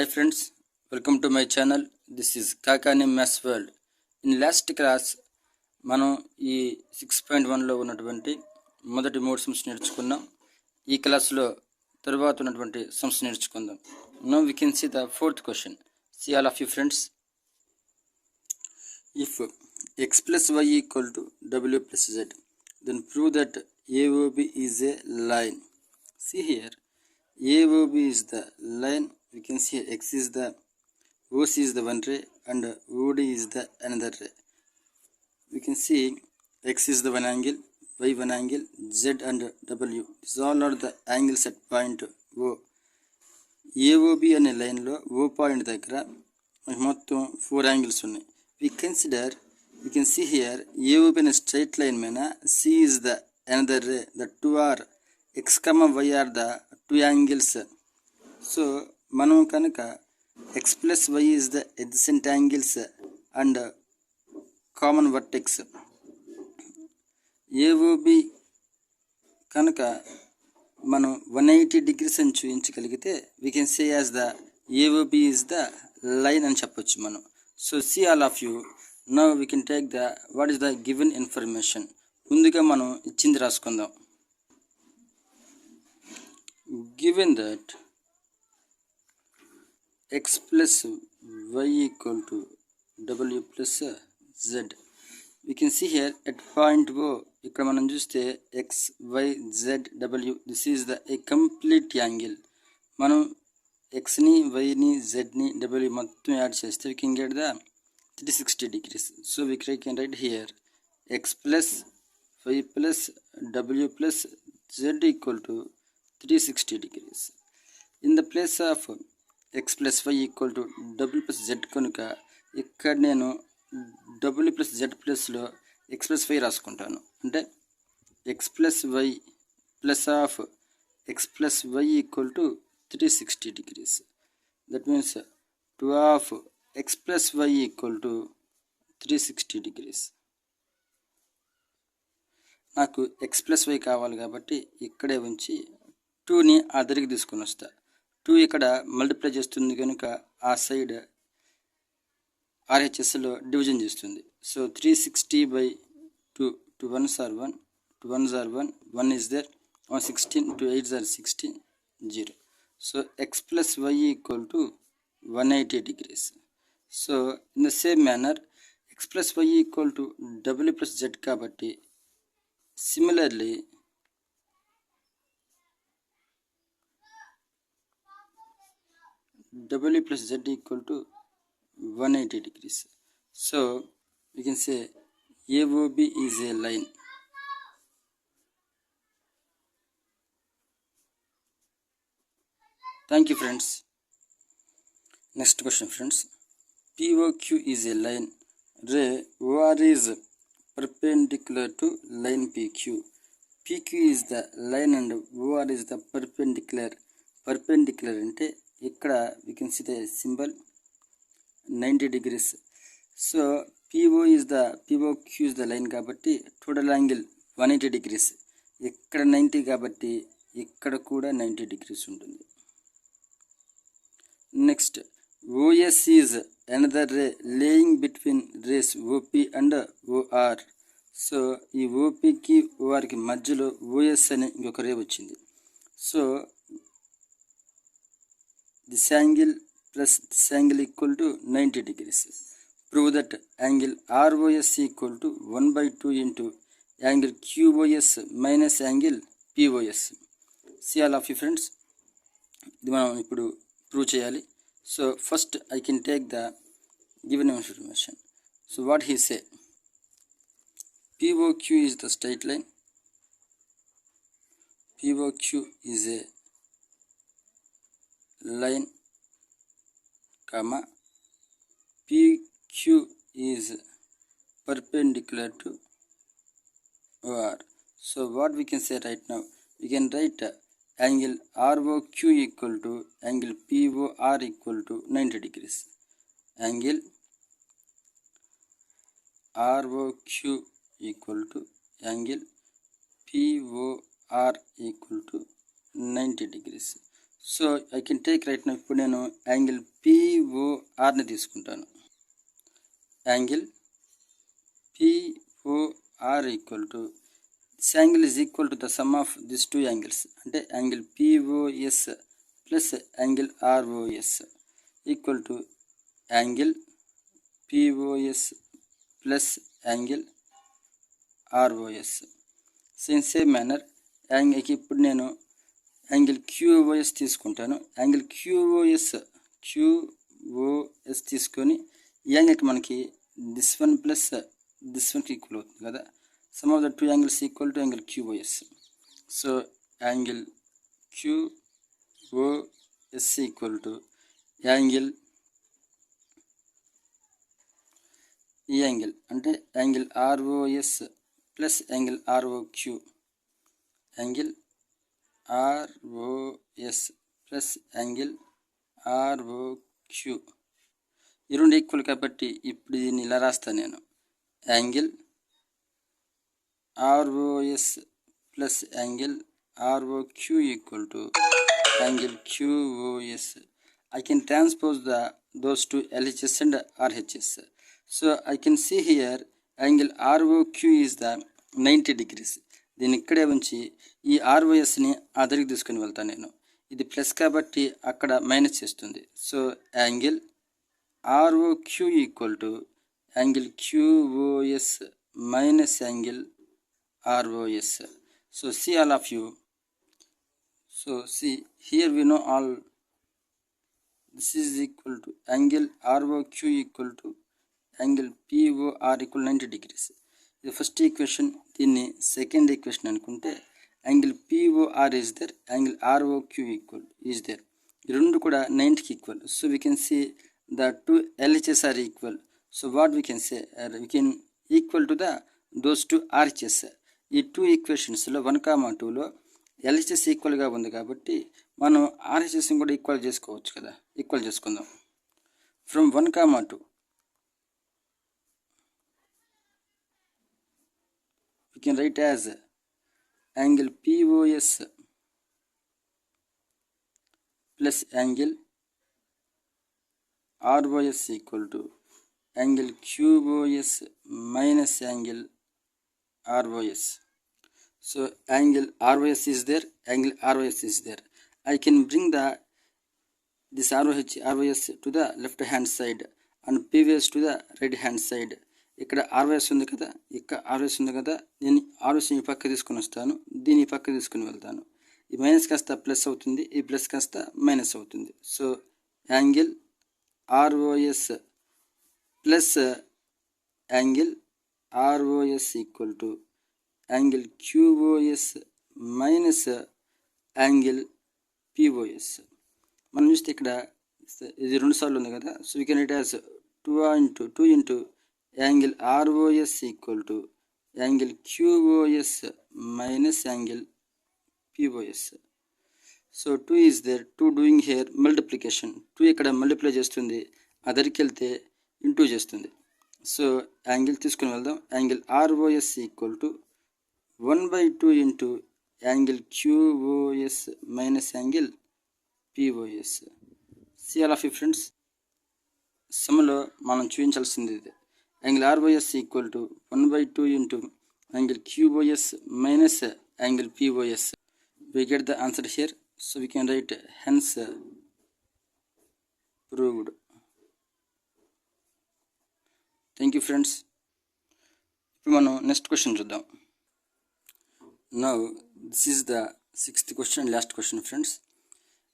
Hi friends, welcome to my channel. This is Kakani Maths World. In last class మనం ఈ 6.1 లో ఉన్నటువంటి మొదటి మూడు సమ్స్ నేర్చుకున్నాం. ఈ క్లాస్లో తరువాత ఉన్నటువంటి సమ్స్ నేర్చుకుందాం. Now we can see the fourth question. See all of you friends. If x plus y equal to w plus z, then prove that AOB is a line. See here, AOB is the line. We can see x is the OC is the one ray and OD is the another ray. We can see x is the one angle, y one angle, z and w. These all are the angles at point O. AOB అనే లైన్లో O point దగ్గర మొత్తం 4 angles ఉన్నాయి. We can see here AOB in a straight line meana C is the another ray. The two are x comma y are the two angles. So మనం కనుక x plus y is the adjacent angles and common vertex. AOB కనుక మనం 180 degrees అని చూపించగలిగితే we can say as the AOB is the line అని చెప్పొచ్చు మనం. So see all of you, now we can take the what is the given information. ముందుగా మనం ఇచ్చింది రాసుకుందాం. Given that x plus y equal to w plus z, we can see here at point O, ఇక్కడ మనం చూస్తే x, y, z, w, this is the a complete angle. మనం xని, yని, zని, w మొత్తం add చేస్తే we can get the 360 degrees. So we can write here x plus y plus w plus z equal to 360 degrees. In the place of x plus y equal to w plus z కనుక ఇక్కడ నేను w plus z ప్లస్లో x plus y రాసుకుంటాను. అంటే x plus y plus of x plus y equal to 360 degrees. That means 2 of x plus y equal to 360 degrees. నాకు x plus y కావాలి కాబట్టి ఇక్కడే ఉంచి 2ని ఆ దగ్గరికి తీసుకొని వస్తా. 2 ఇక్కడ మల్టిప్లై చేస్తుంది కనుక ఆ సైడ్ RHSలో డివిజన్ చేస్తుంది. So 360 by 2, 2 1s are 1, 2 1s are 1, 1 is there, 116, 2 8s are 16, 0. So x plus y equal to 180 degrees. So in the same manner x plus y equal to w plus z కాబట్టి similarly w plus z equal to 180 degrees. So we can say AOB is a line. Thank you friends. Next question friends. POQ is a line. Ray OR is perpendicular to line PQ. PQ is the line and OR is the perpendicular. Perpendicular అంటే ఇక్కడ we can see the symbol 90 degrees. So POQ is the line కాబట్టి total angle 180 degrees. ఇక్కడ 90 కాబట్టి ఇక్కడ కూడా 90 degrees ఉంటుంది. Next, OS is another ray laying between rays OP and OR. So ఈ ఓపీకి ఓఆర్కి మధ్యలో ఓఎస్ అనే ఇంకొక రే వచ్చింది. So this angle plus this angle equal to 90 degrees. Prove that angle ROS equal to 1/2 into angle QOS minus angle POS. See all of you friends, ఇది మనం ఇప్పుడు ప్రూవ్ చేయాలి. So first I can take the given information. So what he say, POQ is the straight line. POQ is a line, comma PQ is perpendicular to OR. So what we can say right now, we can write angle ROQ equal to angle POR equal to 90 degrees. Angle ROQ equal to angle POR equal to 90 degrees. So I can take right now. ఇప్పుడు నేను angle పిఓఆర్ని తీసుకుంటాను. Angle POR equal to this angle is equal to the sum of this two angles. అంటే angle POS plus angle ROS equal to angle POS plus angle ROS. Same manner ఇప్పుడు నేను angle QOS తీసుకుంటాను. Angle QOS తీసుకొని ఈ యాంగిల్కి మనకి this one plus this వన్కి equal అవుతుంది కదా. Sum of the two angles equal to angle QOS. So angle QOS equal to angle ఈ యాంగిల్ అంటే angle ROS plus angle ROQ. Angle ROS plus angle ROQ ఈ రెండు equal కాబట్టి ఇప్పుడు దీన్ని ఇలా రాస్తాను నేను. Angle ROS plus angle ROQ equal to angle QOS. I can transpose those two LHS and RHS. So I can see here angle ROQ is the 90 degrees. దీన్ని ఇక్కడే ఉంచి ఈ ఆర్ఓఎస్ని ఆ దగ్గరికి తీసుకొని వెళ్తాను నేను. ఇది ప్లస్ కాబట్టి అక్కడ మైనస్ చేస్తుంది. So angle ROQ equal to angle QOS minus angle ROS. So see all of you. So see here we know all. This is equal to angle ROQ equal to angle POR equal 90 degrees. The first equation, దీన్ని second equation అనుకుంటే angle POR is there, angle ROQ equal is there. ఈ రెండు కూడా 90కి equal. So we can see the two LHS are equal. So what we can say, we can equal to those two RHS. ఈ two ఈక్వేషన్స్లో 1,2లో LHS ఈక్వల్గా ఉంది కాబట్టి మనం ఆర్హెచ్ఎస్ని కూడా equal చేసుకోవచ్చు కదా. ఈక్వల్ చేసుకుందాం. From 1,2 we can write as angle POS plus angle ROS equal to angle QOS minus angle ROS. So angle ROS is there, angle ROS is there. I can bring this ROS to the left hand side and PVS to the right hand side. ఇక్కడ ROS ఉంది కదా, ఇక్కడ ROS ఉంది కదా, నేను ROSని ఈ పక్క తీసుకొని వస్తాను, దీన్ని ఈ పక్క తీసుకొని వెళ్తాను. ఈ మైనస్ కాస్త ప్లస్ అవుతుంది, ఈ ప్లస్ కాస్త మైనస్ అవుతుంది. So angle ROS plus angle ROS equal to angle QOS minus angle POS. మనం చూస్తే ఇక్కడ ఇది 2 సార్లు ఉంది కదా. So we can write as 2 into angle ROS equal to angle QOS minus angle POS. So 2 is there, 2 doing here multiplication. 2 ఇక్కడ multiply చేస్తుంది, అదరికి వెళ్తే ఇంటూ చేస్తుంది. సో యాంగిల్ తీసుకుని వెళ్దాం. Angle ROS equal to 1/2 into angle QOS minus angle POS. See all of you friends. సమ్లో మనం చూపించాల్సింది ఇది. Angle ROS equal to 1/2 into angle QOS minus angle POS. We get the answer here. So we can write hence proved. Thank you friends. ఇప్పుడు మనం next question చూద్దాం. Now this is the 6th question and last question friends.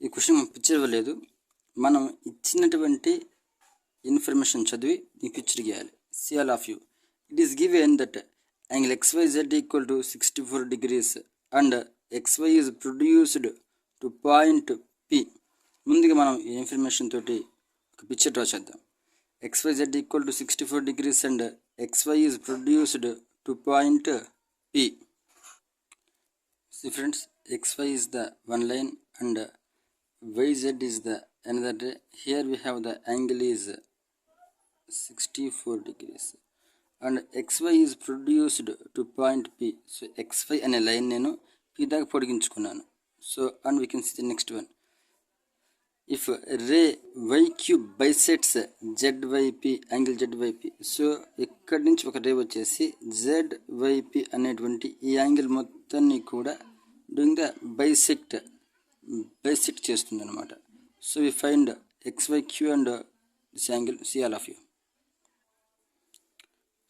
ఈ question మనం picture ఇవ్వలేదు, మనం ఇచ్చినటువంటి information చదివి ఈ పిక్చర్ గీయాలి. See all of you. It is given that angle XYZ equal to 64 degrees and XY is produced to point P. ముందుగా మనం ఈ ఇన్ఫర్మేషన్ తోటి ఒక పిక్చర్ డ్రా చేద్దాం. XYZ equal to 64 degrees and XY is produced to point P. See friends, XY is the one line and YZ is the another. Here we have the angle is 64 degrees and XY is produced to point P. So XY అనే line నేను P దాకా పొడిగించుకున్నాను. సో అండ్ we can see the next one. if ray yq bisects zyp angle zyp, so ఇక్కడి నుంచి ఒక రే వచ్చేసి zyp అనేటువంటి ఈ యాంగిల్ మొత్తాన్ని కూడా డూయింగ్ ద బైసెక్ట్ చేస్తుంది అనమాట. So we find xyq and this angle, see all of you.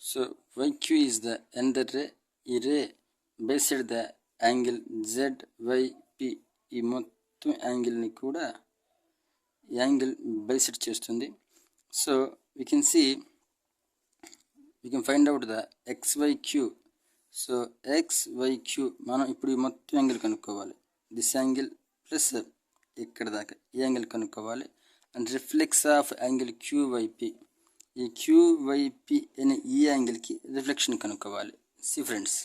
So yq is the another ray. ఈ ray bisect the angle zyp, ఈ మొత్తం యాంగిల్ని కూడా యాంగిల్ బైసెక్ట్ చేస్తుంది. So we can find out the xyq. సో xyq మనం ఇప్పుడు ఈ మొత్తం యాంగిల్ కనుక్కోవాలి. దిస్ యాంగిల్ ప్లస్ ఇక్కడ దాకా ఈ యాంగిల్ కనుక్కోవాలి. And reflex of angle qyp, ఈ qyp అనే ఈ యాంగిల్కి రిఫ్లెక్షన్ కనుక్కోవాలి. See friends,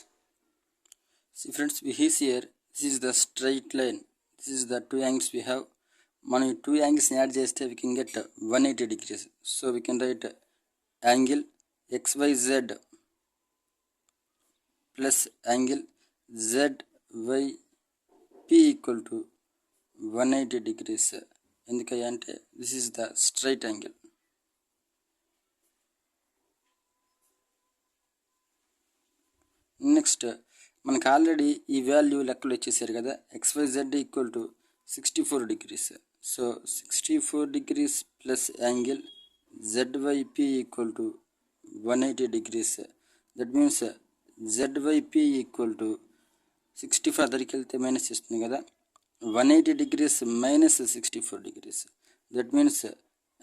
we here, this is the straight line, this is the two angles we have. మనం ఈ టూ యాంగిల్స్ని యాడ్ చేస్తే we can get 180 degrees. So we can write angle xyz plus angle zyp equal to 180 degrees. ఎందుకయ్యా అంటే this is the straight angle. Next మనకు already ఈ value లెక్కలు వచ్చేసారు కదా, xyz equal to 64 degrees. So 64 degrees plus angle zyp equal to 180 degrees. That means zyp equal to 64 దగ్గరికి వెళ్తే minus చేస్తుంది కదా, 180 degrees minus 64 degrees. That means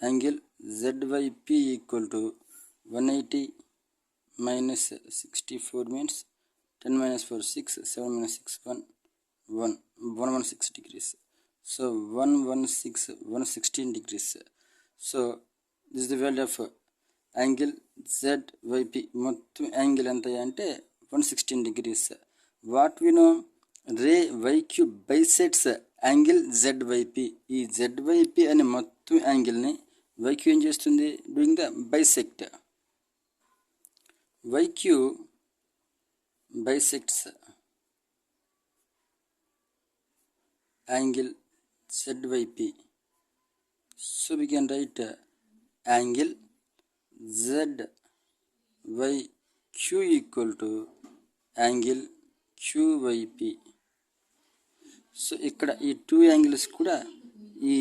angle zyp equal to 180 minus 64 means 10 minus 4 6, 7 minus 6 1, 116 degrees. So 116 degrees. So this is the value of angle zyp. మొత్తం angle ఎంత అంటే 116 degrees. What we know, ray yq bisects angle zyp. ఈ zyp అనే మొత్తం యాంగిల్ని yq ఏం చేస్తుంది, doing the bisect. yq bisects angle zyp. So we can write angle zyq equal to angle qyp. So ఇక్కడ ఈ టూ యాంగిల్స్ కూడా ఈ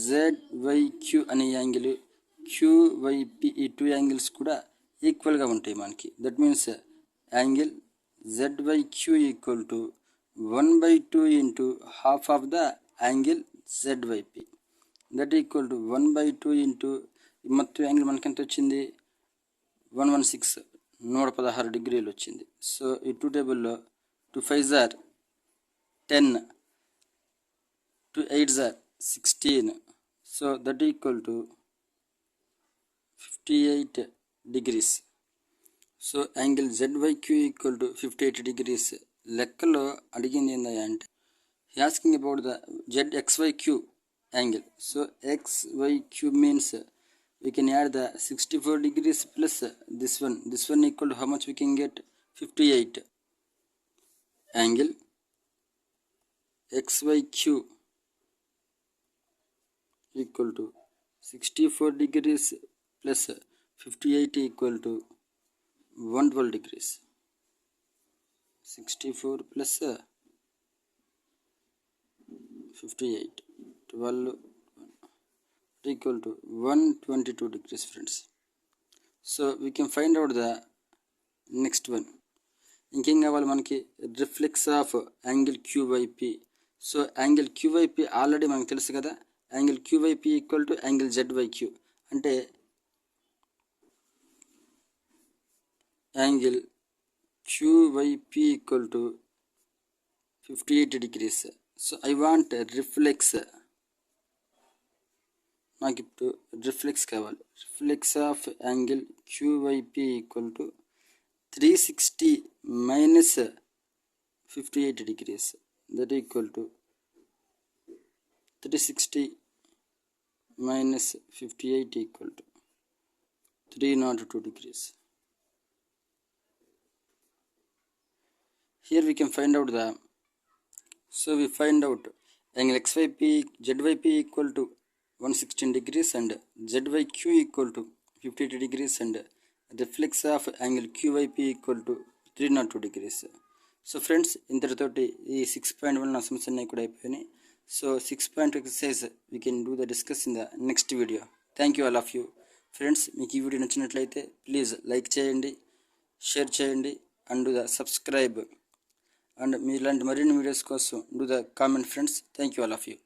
zyq అనే యాంగిల్ qyp ఈ టూ యాంగిల్స్ కూడా ఈక్వల్గా ఉంటాయి మనకి. That means angle zyq equal to 1/2 into half of the angle zyp. That equal to 1/2 into మొత్తం యాంగిల్ మనకి ఎంత వచ్చింది, 116 డిగ్రీలు వచ్చింది. సో ఈ టూ టేబుల్లో 2 5s are 10, 2 8s are 16. So that equal to 58 degrees. So angle zyq equal to 58 degrees. లెక్కలో అడిగింది ఏంటంటే అంటే asking about the zxyq angle. So xyq means we can add the 64 degrees plus this one equal to how much we can get, 58. Angle xyq equal to 64 degrees plus 58 equal to 112 degrees. 64 plus 58, 12 equal to 122 degrees, friends. So we can find out the next one. ఇంకేం కావాలి మనకి, reflex of angle qyp. So angle qyp already మనకు తెలుసు కదా, angle qyp equal to angle zyq. అంటే angle qyp equal to 58 degrees. So I want reflex, నాకు ఇప్పుడు reflex కావాలి. Reflex of angle qyp equal to 360 minus 58 degrees. That equal to 360 minus 58 equal to 302 degrees. Here we can find out so we find out angle zyp equal to 116 degrees and ZYQ equal to 58 degrees and reflex of angle QYP equal to 302 degrees. So friends, ఇంతటితోటి ఈ 6.1 నా సమస్య అన్నీ కూడా అయిపోయినాయి. సో 6.2 exercise we can do the discuss in the next video. Thank you all of you. Friends, మీకు ఈ వీడియో నచ్చినట్లయితే ప్లీజ్ లైక్ చేయండి, షేర్ చేయండి and do the subscribe. And మీ ఇలాంటి మరిన్ని వీడియోస్ కోసం do the comment friends. Thank you all of you.